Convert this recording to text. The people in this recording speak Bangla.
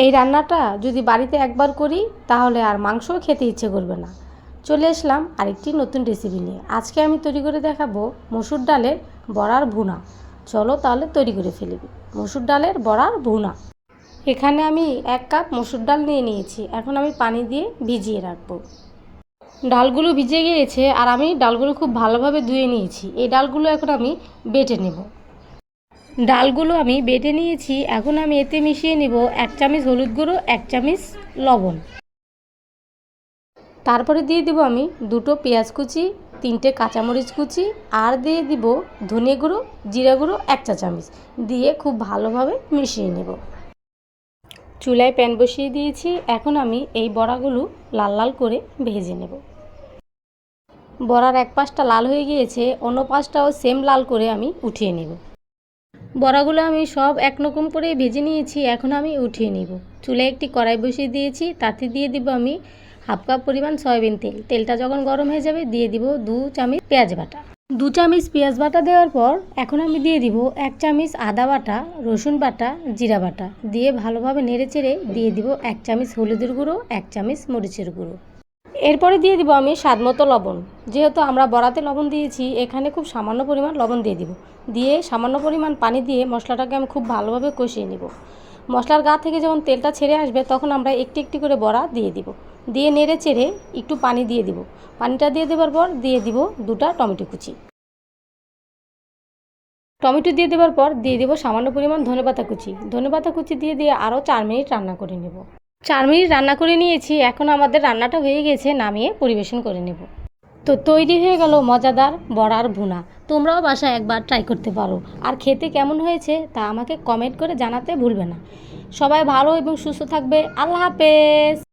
এই রান্নাটা যদি বাড়িতে একবার করি তাহলে আর মাংসও খেতে ইচ্ছে করবে না। চলে আসলাম আরেকটি নতুন রেসিপি নিয়ে। আজকে আমি তৈরি করে দেখাবো মসুর ডালের বড়ার ভুনা। চলো তাহলে তৈরি করে ফেলি। মসুর ডালের বড়ার ভুনা। এখানে আমি 1 কাপ মসুর ডাল নিয়ে নিয়েছি। এখন আমি পানি দিয়ে ভিজিয়ে রাখবো। ডালগুলো ভিজে গিয়েছে আর আমি ডালগুলো খুব ভালোভাবে ধুয়ে নিয়েছি। এই ডালগুলো এখন আমি বেটে নেব। ডালগুলো আমি বেটে নিয়েছি। এখন আমি এতে মিশিয়ে নেব 1 চামচ হলুদ গুঁড়ো, 1 চামচ লবণ। তারপরে দিয়ে দেব আমি 2টো পেঁয়াজ কুচি, 3টে কাঁচামরিচ কুচি আর দিয়ে দিব ধনে গুঁড়ো, জিরা গুঁড়ো 1 চা চামচ দিয়ে খুব ভালোভাবে মিশিয়ে নেব। চুলায় প্যান বসিয়ে দিয়েছি। এখন আমি এই বড়াগুলো লাল লাল করে ভেজে নেব। বড়ার এক পাশটা লাল হয়ে গিয়েছে, অন্য পাশটাও সেম লাল করে আমি উঠিয়ে নেব। বড়াগুলো আমি সব একরকম করে ভেজে নিয়েছি। এখন আমি উঠিয়ে নেব। চুলায় একটি কড়াই বসিয়ে দিয়েছি। তাতে দিয়ে দিব আমি 1/2 কাপ পরিমাণ সয়াবিন তেল। তেলটা যখন গরম হয়ে যাবে দিয়ে দিব 2 চামচ পেঁয়াজ বাটা। 2 চামচ পেঁয়াজ বাটা দেওয়ার পর এখন আমি দিয়ে দিব 1 চামচ আদা বাটা, রসুন বাটা, জিরা বাটা দিয়ে ভালোভাবে নেড়েচেড়ে দিয়ে দিব 1 চামচ হলুদের গুঁড়ো, 1 চামচ মরিচের গুঁড়ো। এরপরে দিয়ে দিব আমি স্বাদমতো লবণ। যেহেতু আমরা বড়াতে লবণ দিয়েছি, এখানে খুব সামান্য পরিমাণ লবণ দিয়ে দিব। দিয়ে সামান্য পরিমাণ পানি দিয়ে মশলাটাকে আমি খুব ভালোভাবে কষিয়ে নেব। মশলার গা থেকে যখন তেলটা ছেড়ে আসবে তখন আমরা একটি একটি করে বড়া দিয়ে দিব। দিয়ে নেড়ে চেড়ে একটু পানি দিয়ে দিব। পানিটা দিয়ে দেওয়ার পর দিয়ে দিব 2টা টমেটো কুচি। টমেটো দিয়ে দেওয়ার পর দিয়ে দেব সামান্য পরিমাণ ধনেপাতা কুচি। ধনেপাতা কুচি দিয়ে আরও 4 মিনিট রান্না করে নেব। 4 মিনিট রান্না করে নিয়েছি। এখন আমাদের রান্নাটা হয়ে গেছে, নামিয়ে পরিবেশন করে নেব। তো তৈরি হয়ে গেল মজাদার বড়ার ভুনা। তোমরাও বাসায় একবার ট্রাই করতে পারো। আর খেতে কেমন হয়েছে তা আমাকে কমেন্ট করে জানাতে ভুলবে না। সবাই ভালো এবং সুস্থ থাকবে। আল্লাহ হাফেজ।